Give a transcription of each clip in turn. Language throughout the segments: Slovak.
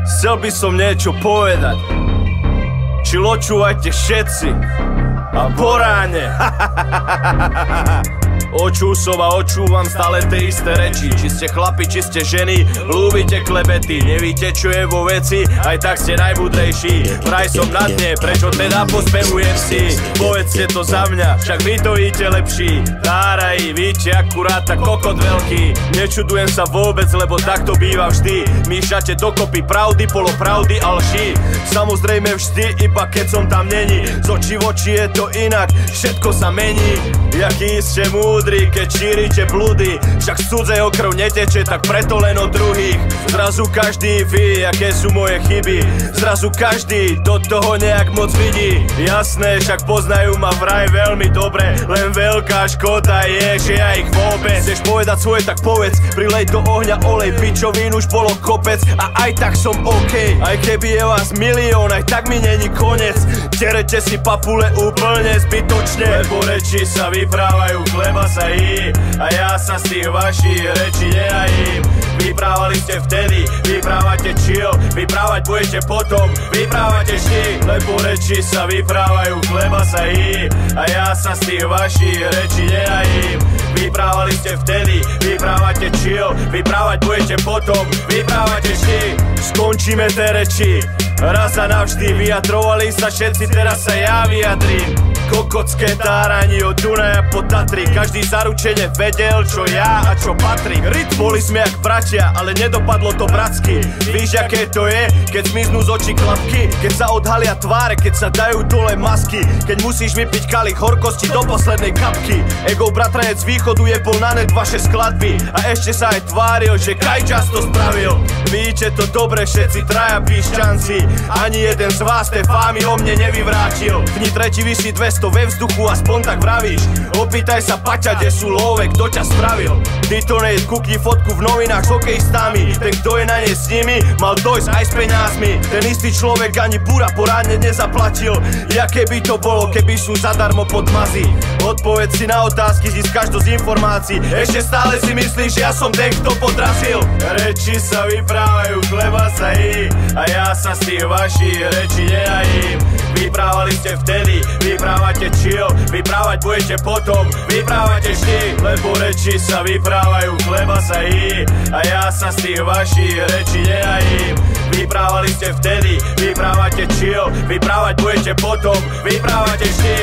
Chcel by som niečo povedať. Čiločúvajte všetci a poráne. Očúsom a očúvam stále tie isté reči. Či ste chlapi, či ste ženy, ľúbite klebety. Nevíte, čo je vo veci, aj tak ste najmúdrejší. Vraj som na dne, prečo teda pospevujem si? Povedzte to za mňa, však vy to idete lepší. Tárají, víte, akurát tak kokot veľký. Nečudujem sa vôbec, lebo tak to býva vždy. Míšate dokopy pravdy, polopravdy a lži. Samozrejme vždy, iba keď som tam není. Z očí v oči je to inak, všetko sa mení. Jaký ste múdri, keď šírite blúdy. Však z cudzého krv neteče, tak preto len od druhých. Zrazu každý vie, aké sú moje chyby. Zrazu každý do toho nejak moc vidí. Jasné, však poznajú ma vraj veľmi dobre. Len veľká škoda je, že ja ich vôbec. Chceš povedať svoje, tak povedz. Prilej do ohňa olej, pičovín už bolo kopec. A aj tak som OK. Aj keby je vás milión, aj tak mi není konec. Terete si papule úplne zbytočne, lebo reči sa vyprávajú, chleba sa jí. A ja sa z tých vašich rečí nenajím. Vyprávali ste vtedy, vyprávate chill. Vyprávať budete potom, vyprávate vždy. Lebo reči sa vyprávajú, chleba sa jí. A ja sa z tých vašich rečí nenajím. Vyprávali ste vtedy, vyprávate chill. Vyprávať budete potom, vyprávate vždy. Skončíme tie reči raz a navždy. Vyjadrovali sa všetci, teraz sa ja vyjadrím. Kokotské táranie od Dunaja po Tatry. Každý zaručene vedel, čo ja a čo patrí. Boli sme jak bratia, ale nedopadlo to bratsky. Víš, aké to je, keď zmiznú z očí klapky. Keď sa odhalia tváre, keď sa dajú dole masky. Keď musíš vypiť kalich horkosti do poslednej kapky. Ego bratranec z východu jebol na net vaše skladby. A ešte sa aj tváril, že Kajčas to spravil. Víte to dobre, všetci traja píšťanci. Ani jeden z vás té fámy o mne nevyvrátil. V nitre ti visí 200 ve vzduchu, aspoň tak vravíš. Opýtaj sa Paťa, kde sú love, kto ťa spravil. Ty to nejď, kúkni fotku v novinách s hokejistami. Ten, kto je na nej s nimi, mal dojsť aj s peňazmi. Ten istý človek ani bura porádne nezaplatil. Jaké by to bolo, keby sú zadarmo podmazy? Odpoveď si na otázky, získaš to z informácií. Ešte stále si myslíš, že ja som ten, kto podrazil. Reči sa vyprávajú, chleba sa jí. A ja sa z tých vašich rečí nenajím. Vyprávali ste vtedy, vyprávate chill. Vyprávať budete potom, vyprávate vždy. Lebo reči sa vyprávajú, chleba sa jí. A ja sa z tých vašich rečí nenajím. Vyprávali ste vtedy, vyprávate chill. Vyprávať budete potom, vyprávate vždy.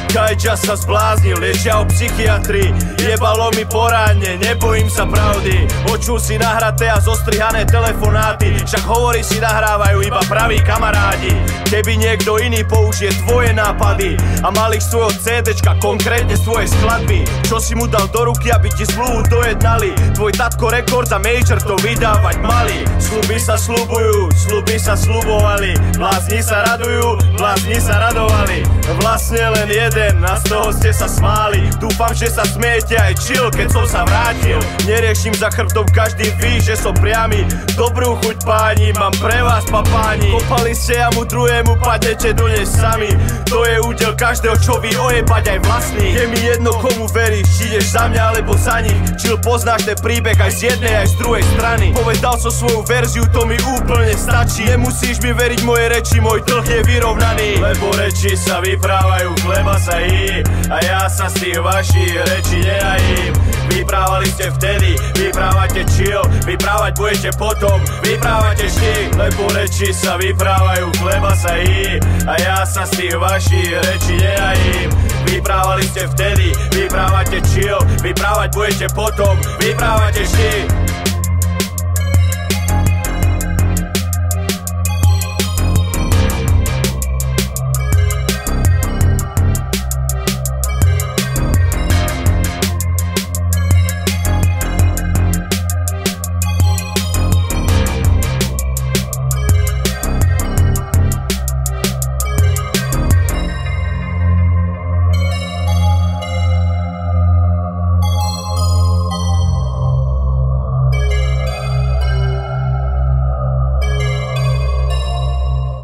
Kajčas sa zbláznil, liečia o psychiatrii. Jebalo mi porádne, nebojím sa pravdy. Očú si nahraté a zostrihané telefonáty. Však hovorí si nahrávajú iba praví kamarádi. Keby niekto iný použije tvoje nápady a mal ich svojho CDčka, konkrétne z tvojej skladby, čo si mu dal do ruky, aby ti zmluvu dojednali. Tvoj tatko Records a Major to vydávať mali. Sľuby sa sľubujú, sľuby sa sľubovali. Blázni sa radujú, blázni sa radovali. Vlastne len jeden, a z toho ste sa smáli. Dúfam, že sa smiete aj chill, keď som sa vrátil. Neriešim za chrbtom, každý ví, že som priamy. Dobrú chuť páni, mám pre vás papáni. Kopali ste jamu, druhému padnete do nej sami. To je údel každého, čo ví ojebať aj vlastný. Je mi jedno, komu veríš, či ideš za mňa alebo za nich. Chill, poznáš ten príbeh aj z jednej, aj z druhej strany. Povedal som svoju verziu, to mi úplne stačí. Nemusíš mi veriť moje reči, môj dlh je vyrovnaný. Lebo reči sa vyprávajú, chleba sa jí. A ja sa z tých vašich rečí nenajím. Vyprávali ste vtedy, vyprávate chill. Vyprávať budete potom, vyprávate vždy. Lebo reči sa vyprávajú, chleba sa jí. A ja sa z tých vašich rečí nenajím. Vyprávali ste vtedy, vyprávate chill. Vyprávať budete potom, vyprávate vždy.